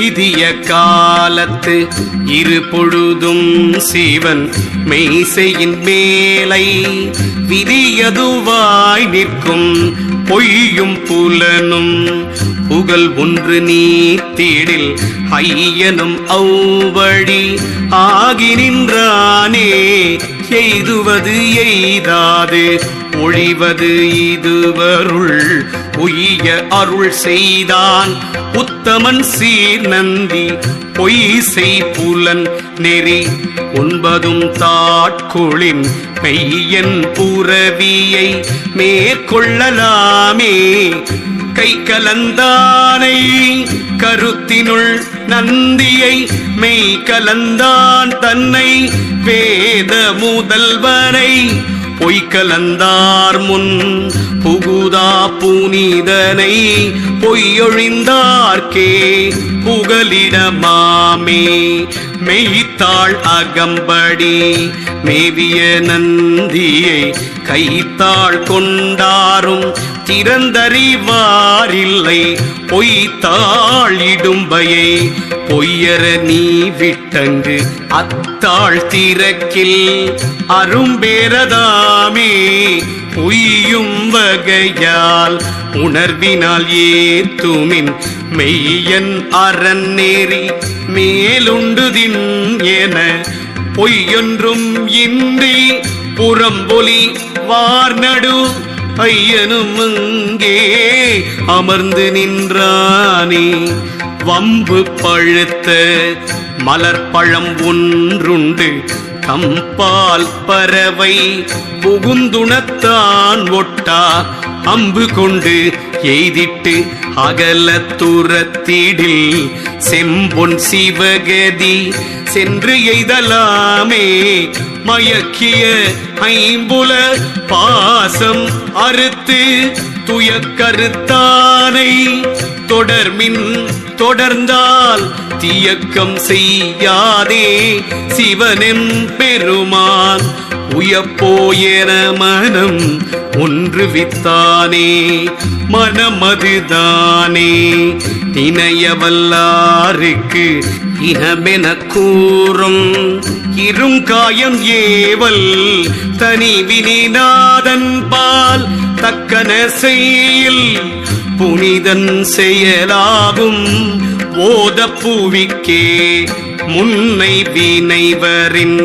எய்திய காலத்து இரு பொழுதும் சிவன் மெய்செயின் மேலை விதியதுவாய் நிற்கும் பொய்யும் புலனும் புகழ் ஒன்று நீத்திடில் ஐயனும் அவ்வழி ஆகி நின்றானே எய்துவது எய்தாது ஒழிவது இதுவருள் உய்ய அருள் செய்தான் உத்தமன் சீர் நந்தி பொய் செய் புலன் நெறி உண்பதும் தாட்கொளின் மெய்யன் புரவியை மேற்கொள்ளலாமே கை கலந்தானை கருத்தினுள் நந்தியை மெய் கலந்தான் தன்னை வேத முதல்வனை பொய்கலந்தார் முன் புகுதா புனிதனை பொய்யொழிந்தார்க்கே புகலிடமாமே மெய்த்தாள் அகம்படி மேவிய நந்தியை கைத்தாள் கொண்டாரும் திறந்தறிவாரில்லை பொய்த்தாள் இடும்பையை பொய்யர நீ விட்டங்கு அத்தாள் திறக்கில் அரும்பேரதாமே பொய்யும் வகையால் உணர்வினால் ஏத்துமின் மெய்யன் அறநேரி மேலுண்டுதின் என பொய்யொன்றும் இன்றி புறம்பொலி வார்நடு ஐயனும் அங்கே அமர்ந்து நின்றானே வம்பு பழுத்த மலர்பழம் ஒன்றுண்டு கம்பால் பறவை புகுந்துணத்தான் ஒட்டா அம்பு கொண்டு எய்திட்டு அகல துரத்திடில் செம்பொன் சிவகதி சென்று எய்தலாமே மயக்கிய ஐம்புல பாசம் அறுத்து துயக்கருத்தானை தொடர்மின் தொடர்ந்தால் தியக்கம் செய்யாதே சிவனெம் பெருமான் உயப்போயன மனம் ஒன்று வித்தானே மனமதுதானே இணையவல்லாருக்கு இனமென கூறும் இருங்காயம் ஏவல் தனி வினிநாதன் பால் தக்கன செய்யில் புனிதன் செயலாகும் ஓத புவிக்கே முன்னை வினைவரின்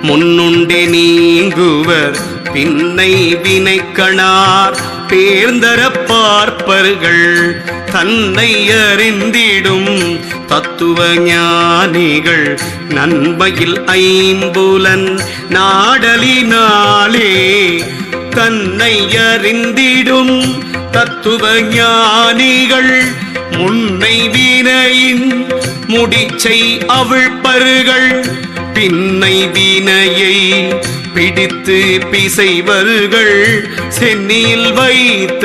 முன்னுண்டே நீங்குவர் பின்னை வினைக்கணார் பேர்ந்தர பார்ப்பர்கள் தன்னை அறிந்திடும் தத்துவ ஞானிகள் நன்மையில் ஐம்புலன் நாடலினாலே தன்னை அறிந்திடும் தத்துவ ஞானிகள் முன்னை வினையின் முடிச்சை அவிழ்ப்பர்கள் பின்னை வினையை பிடித்து பிசைவர்கள் சென்னியில் வைத்த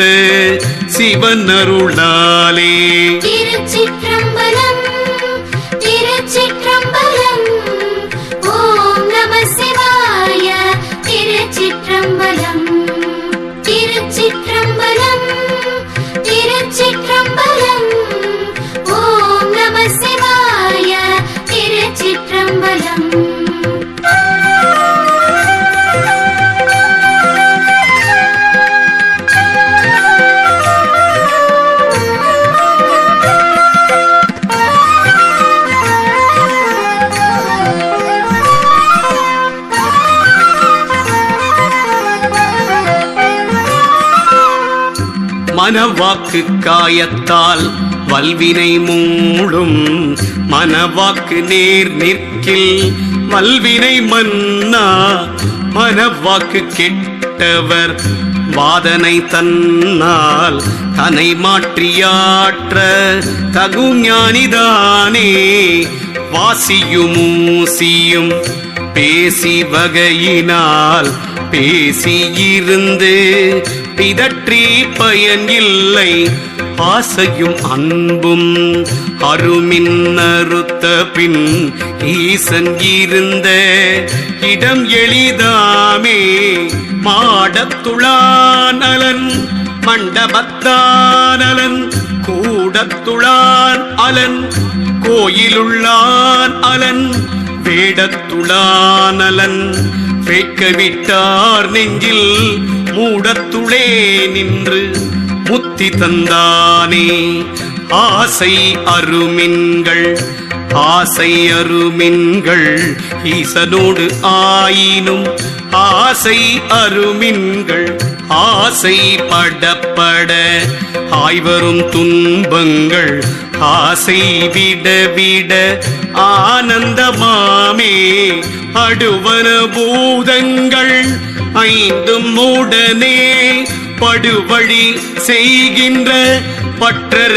சிவன் அருளாலே. திருச்சிற்றம்பலம் திருச்சிற்றம்பலம் ஓம் நம சிவாய. திருச்சிற்றம்பலம் திருச்சிற்றம்பலம் திருச்சிற்றம்பலம் ஓம் நம சிவாய. திருச்சிற்றம்பலம் மனவாக்கு காயத்தால் வல்வினை மூடும் மனவாக்கு நேர் நிற்கில் வல்வினை மன்னா மனவாக்கு கெட்டவர் வாதனை தன்னால் தன்னை மாற்றியாற்ற தகுஞானிதானே வாசியும் ஊசியும் பேசி வகையினால் பேசியிருந்து பிதற்றி பயன் இல்லை ஆசையும் அன்பும் அருமின் அறுத்த பின் ஈசன் இருந்த இடம் எளிதாமே மாடத்துளான் அலன் மண்டபத்தான் அலன் கூடத்துளான் அலன் கோயிலுள்ளான் அலன் வேடத்துளான் அலன் வேட்க விட்டார் நெஞ்சில் மூடத்துளே நின்று முத்தி தந்தானே. ஆசை அருமின்கள் ஆசை அருமின்கள் ஈசனோடு ஆயினும் ஆசை அருமின்கள் ஆசை படப்பட ஆய்வரும் துன்பங்கள் ஆசை விட விட ஆனந்தமாமே. அடுவன பூதங்கள் ஐந்தும் உடனே படுவழி செய்கின்ற பற்றற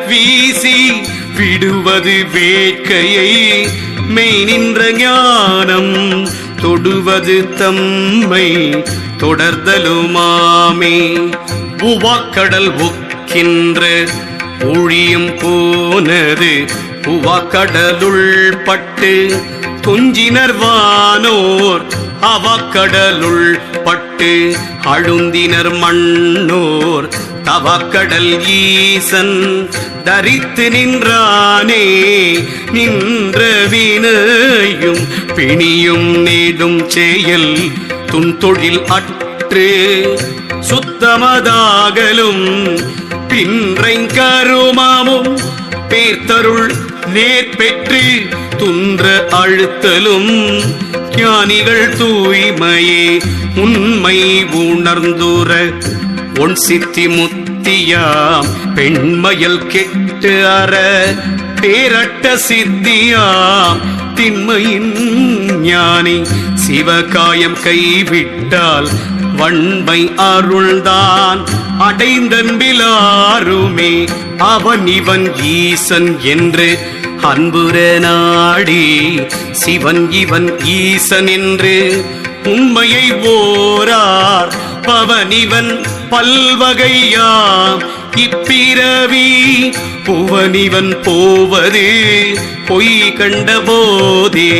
வீசி விடுவது வேட்கையை மெய் நின்ற ஞானம் தொடுவது தம்மை தொடர்தலுமாமே. உவாக்கடல் ஒக்கின்ற ஊழியம் போனது உவாக்கடலுள் பட்டு துஞ்சினர் வானோர் அவக்கடலுள் பட்டு அழுந்தினர் மண்ணோர் தவக்கடல் ஈசன் தரித்து நின்றானே. நின்ற வினையும் பிணியும் நேடும் செயல் துன்தொழில் அற்று சுத்தமதாகலும் பின்றைங் கருமமும் பேர்த்தருள் நேர்பெற்று துன்ற அழுத்தலும் ஞானிகள் தூய்மையே உண்மை உணர்ந்துர ஒன் சித்தி முத்தியாம் பெண்மையல் கெட்டு அற பேரட்ட சித்தியாம் திண்மையின் ஞானி சிவகாயம் கைவிட்டால் வன்மை அருள்தான் அடைந்தன்பிலாருமே. அவன் இவன் ஈசன் என்று அன்புற நாடி சிவன் இவன் ஈசன் என்று உண்மையை ஓரார் பவனிவன் பல்வகையாம் இப்பிறவி புவனிவன் போவது பொய் கண்ட போதே.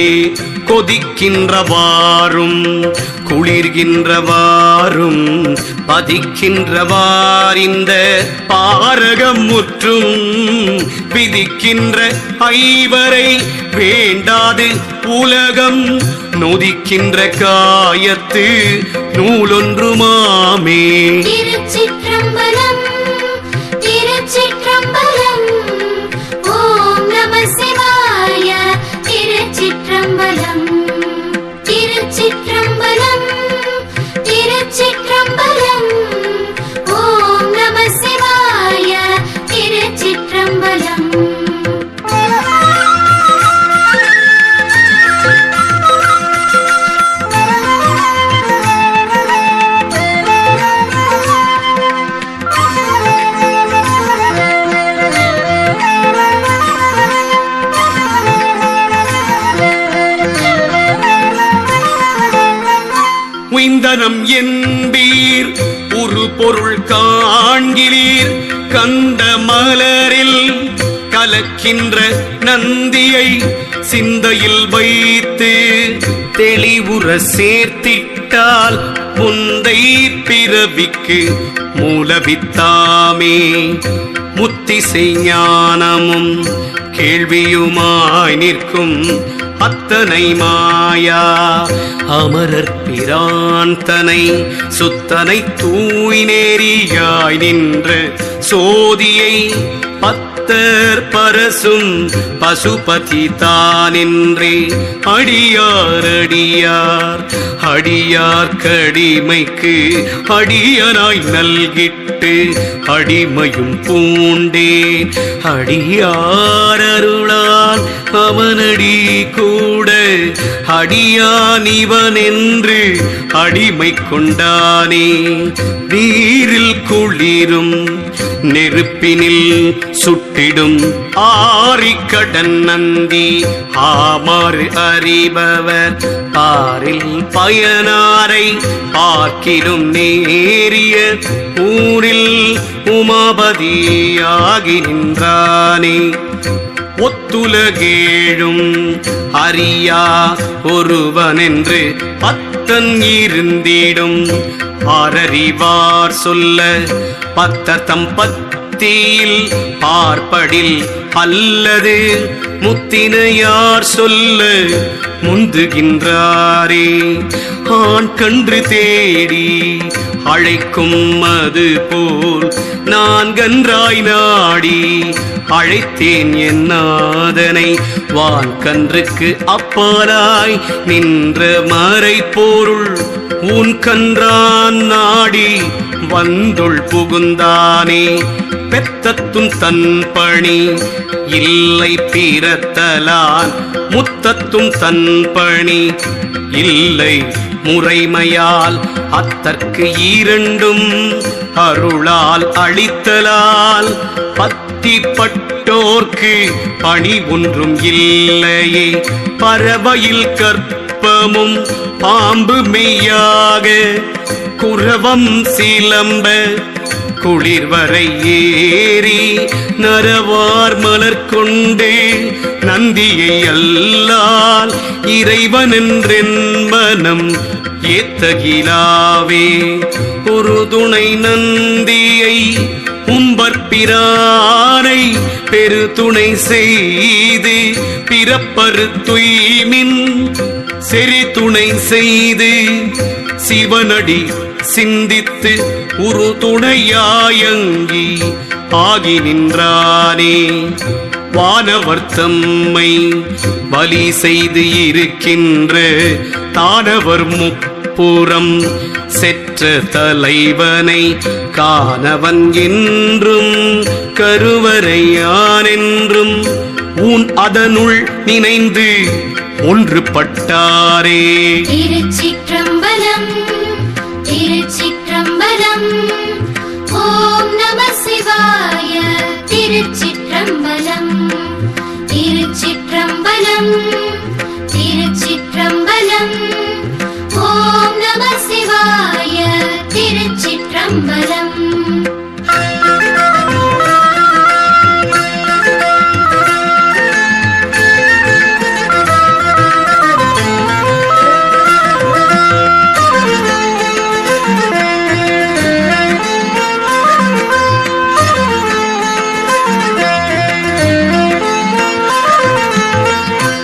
கொதிக்கின்றவாறும் குளிர்கின்றவாறும் பதிக்கின்றவாரிந்த பாரகம் முற்றும் விதிக்கின்ற ஐவரை வேண்டாது உலகம் நொதிக்கின்ற காயத்து நூலொன்றுமாமே. திருச்சிற்றம்பலம் திருச்சிற்றம்பலம் ஓம் நம சிவாய. திருச்சிற்றம்பலம் திருச்சிற்றம்பலம் திருச்சிற்றம்பலம் ஓம் நம சிவாய. திருச்சிற்றம்பலம் உய்ந்தனம் என்பீர் ஒரு பொருள் காண்கிறீர் கண்ட மலரில் கலக்கின்ற நந்தியை சிந்தையில் வைத்து தெளிவுற சேர்த்திட்டால் முந்தை பிறவிக்கு மூலவித்தாமே. முத்திசை ஞானமும் கேள்வியுமாய் நிற்கும் அத்தனை மாயா அமரர் பிரான் தனை சுத்தனை தூய் நேரியாய் நின்ற சோதியை பத்தர் பரசும் பசுபதி தானென்றே அடியார் அடியார் அடியார் கடிமைக்கு அடியனாய் நல்கிட்டு அடிமையும் பூண்டேன் அடியார் அருளால் அவனடி கூட அடியான் இவன் என்று அடிமை கொண்டானே. நீரில் குளிரும் நெருப்பினில் சுட்டிடும் ஆரிக்கடன் நந்தி ஆமாறு அறிபவர் பாரில் பயனாரை பார்க்கிலும் நேரிய ஊரில் உமாபதியாகி நின்றானே. ஒத்துலகேழும் அறியா ஒருவனென்று பத்தன் இருந்திடும் ஆரறிவார் சொல்ல பத்தர் தம்பத்தியில் பார்ப்படில் அல்லது முத்தினையார் சொல்ல முந்துகின்றாரே. ஆண் கன்று தேடி அழைக்கும் அது போல் நான் கன்றாய் நாடி அழைத்தேன் என் நாதனை. வான் கன்றுக்கு அப்பாலாய் நின்ற மறை பொருள் உன் கன்றான் நாடி வந்துள் புகுந்தானே. பெத்தத்தும் தன் பணி இல்லை பிறத்தலான் முத்தத்தும் தன் பணி இல்லை முறைமையால் அத்தற்கு இரண்டும் அருளால் அளித்தலால் பத்திப்பட்டோர்க்கு பணி ஒன்றும் இல்லையே. பறவையில் கற்பமும் பாம்பு மெய்யாக குரவம் சிலம்ப குளிர்வரை ஏறி நரவார் மலர் கொண்டு நந்தியை அல்லால் இறைவன் என்றென் மனம் ஏத்தகிலாவே. ஒரு துணை நந்தியை உம்பற்பிரானை பெரு துணை செய்து பிறப்பரு துய்மின் செறி துணை செய்து சிவனடி சிந்தித்து ஒரு துணையாயங்கி ஆகி நின்றானே. வானவர் தம்மை பலி செய்து இருக்கின்ற தானவர் முப்புறம் செற்ற தலைவனை காணவன் என்றும் கருவறையான் என்றும் உன் அதனுள் நினைந்து ஒன்றுபட்டாரே. திருச்சிற்றம்பலம் திருச்சிற்றம்பலம். ஓம் நம சிவாய. திருச்சிற்றம்பலம் திருச்சிற்றம்பலம் திருச்சிற்றம்பலம். ஓம் நம சிவாய. திருச்சிற்றம்பலம்.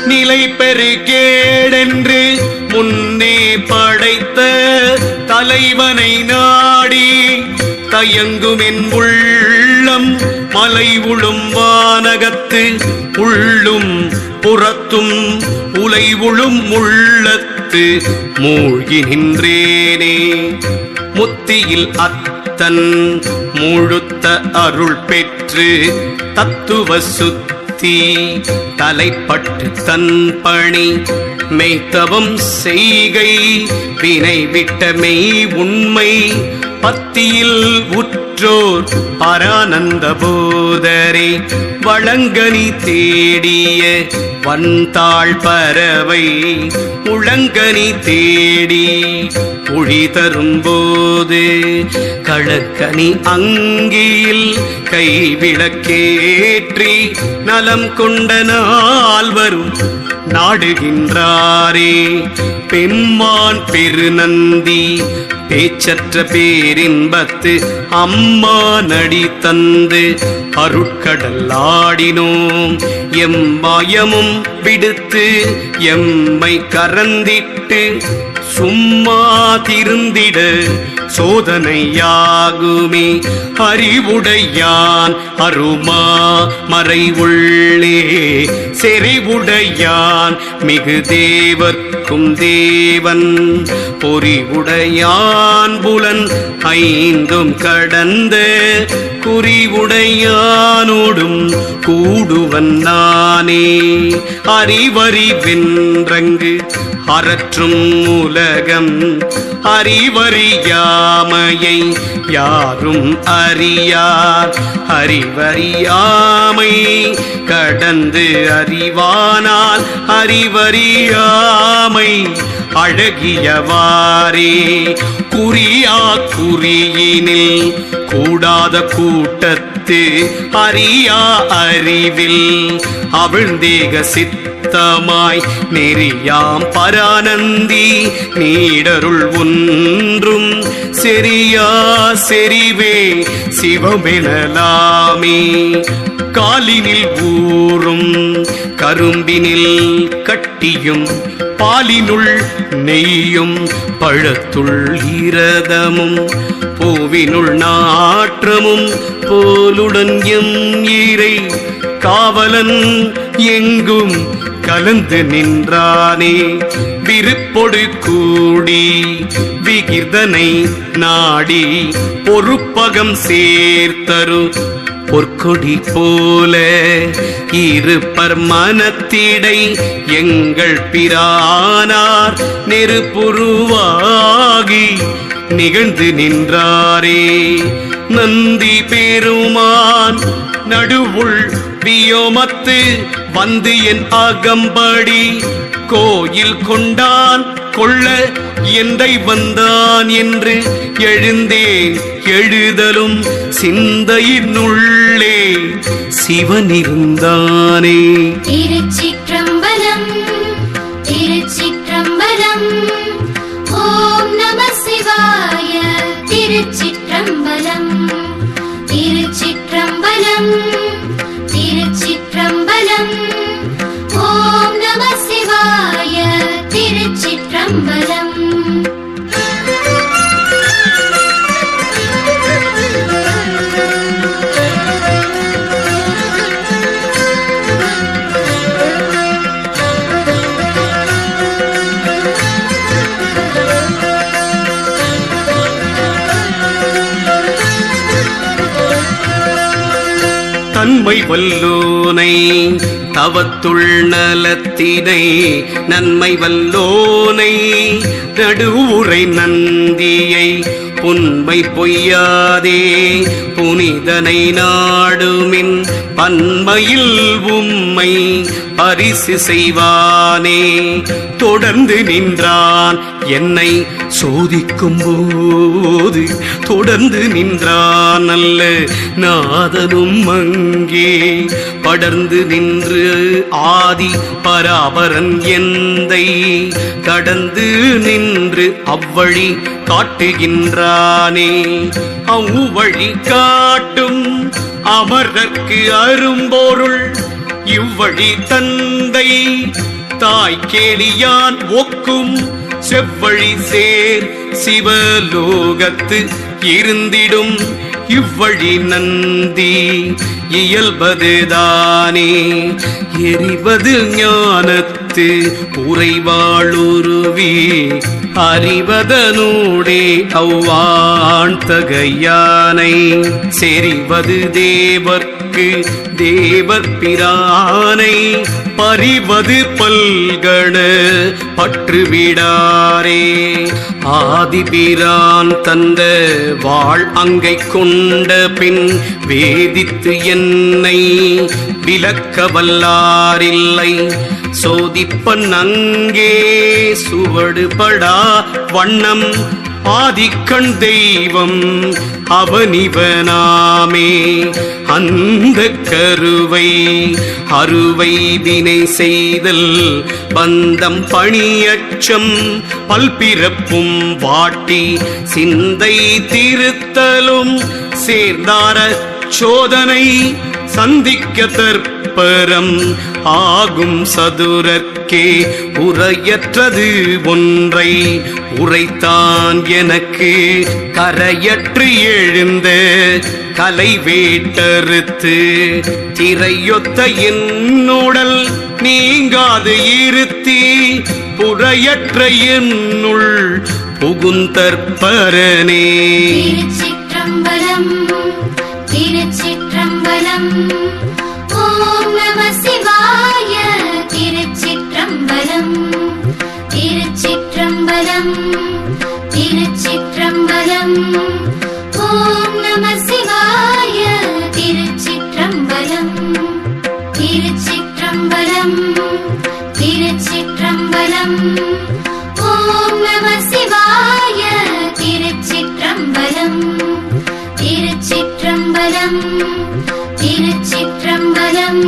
நிலை பெருகேடென்று முன்னே படைத்த தலைவனை நாடி தயங்கும் என் உள்ளம் மலை உளும் வானகத்து உள்ளும் புறத்தும் உலை உளும் உள்ளத்து மூழ்கி நின்றேனே. முத்தியில் அத்தன் முழுத்த அருள் பெற்று தத்துவ சுத்தி தலைப்பட்டு தன் பணி மெய்த்தவம் செய்கை வினை விட்ட மெய் உண்மை பத்தியில் உற்றோர் பரானந்த போதரே. வளங்கனி தேடிய வந்தாள் பறவை உளங்கனி தேடி ஒளி தரும்போது களக்கனி அங்கியில் கைவிளக்கேற்றி நலம் கொண்ட நாள் வரும் நாடுகின்றாரே. பெம்மான் பெருநந்தி பேச்சற்ற பேரின்பத்து அம்மா நடி தந்து அருட்கடல் ஆடினோம். எம்மாயமும் விடுத்து எம்மை கரந்திட்டு சும்மா திருந்திட சோதனையாகுமே. அறிவுடையான் அருமா மறை உள்ளே செறிவுடையான் மிகு தேவர்க்கும் தேவன் பொறிவுடையான் புலன் ஐந்தும் கடந்த குறிவுடையானோடும் கூடுவன் நானே. அறிவறி வென்றங்கு அறற்றும் உலகம் அறிவறியாமையை யாரும் அறியார். அறிவறியாமை கடந்து அறிவானால் அறிவறியாமை அழகியவாரே. குறியா குறியினில் கூடாத கூட்டத்து அறியா அறிவில் அவிழ்ந்தேக சித்தமாய் நெறியாம் பரானந்தி நீடருள் ஒன்றும் செறியா செறிவே சிவமெனலாமே. காலினில் ஊறும் கரும்பினில் கட்டியும் பாலினுள் நெய்யும் பழத்துள் இரதமும் பூவினுள் நாற்றமும் போலுடன் எம் ஈரை காவலன் எங்கும் கலந்து நின்றானே விருப்பொடு கூடி விகிர்தனை நாடி பொறுப்பகம் சேர்த்தரு பொற்கொடி போல இருப்பர் மனத்திடை எங்கள் பிரானார் நெருப்புருவாகி நிகழ்ந்து நின்றாரே நந்தி பெருமான் நடுவுள் வியோமத்து வந்து என் அகம்படி கோயில் கொண்டான் கொள்ள எந்தை வந்தான் என்று எழுந்தேன் எழுதலும் சிந்தையினுள்ளே சிவனிருந்தானே. திருச்சிற்றம்பலம் திருச்சிற்றம்பலம் ஓம் நம சிவாய. திருச்சிற்றம்பலம் திருச்சிற்றம்பலம் திருச்சிற்றம்பலம் ஓம் நம சிவாய. திருச்சிற்றம்பலம் தன்மை வல்லோனை தவத்துள் நலத்தினை நன்மை வல்லோனை நடுவுரை நந்தியை புன்மை பொய்யாதே புனிதனை நாடுமின் பன்மையில் உம்மை பரிசு செய்வானே. தொடர்ந்து நின்றான் என்னை சோதிக்கும் போது தொடர்ந்து நின்றான் அல்ல நாதனும் அங்கே படர்ந்து நின்று ஆதி பராபரன் எந்தை கடந்து நின்று அவ்வழி காட்டுகின்றானே. அவ்வழி காட்டும் அமரர்க்கு அரும்பொருள் இவ்வழி தந்தை தாய் கேளியான் ஒக்கும் செவ்வழி சேர் சிவலோகத்து இருந்திடும் இவ்வழி நந்தி இயல்பதுதானே. எரிவது ஞானத்து உறைவாளுருவி அறிவதனூடே அவ்வாண் தகையானை செறிவது தேவர்க்கு தேவர் பிரானை பறிவது பல்கண பற்றுவிடாரே. ஆதிபிரான் தந்த வாழ் அங்கை கொண்ட பின் வேதித்து என்னை விலக்க வல்லாரில்லை சோதிப்பன் அங்கே சுவடுபடா வண்ணம் ஆதிக்கண் தெய்வம் அவனிவனாமே. அந்த கருவை அறுவை வினை செய்தல் பந்தம் பணியச்சம் பல்பிறப்பும் வாட்டி சிந்தை திருத்தலும் சேர்ந்தார சோதனை சந்திக்க தற்பரம் ஆகும் சதுரர்க்கே உரையற்றது ஒன்றை உரைத்தான் எனக்கு கரையற்று எழுந்த கலை வேட்டறுத்து திரையொத்த என்னுடல் நீங்காது இருத்தி புறையற்ற என்னுள் புகுந்தற்பரனே. திருச்சிற்றம்பலம் திருச்சிற்றம்பலம் ஓம் நம சிவாய. திருச்சிற்றம்பலம் திருச்சிற்றம்பலம் திருச்சிற்றம்பலம் ஓம் நம சிவாய. திருச்சிற்றம்பலம் திருச்சிற்றம்பலம் திருச்சிற்றம்பலம் ஓம் நம சிவாய. திருச்சிற்றம்பலம் திருச்சிற்றம்பலம் திருச்சிற்றம்பலம்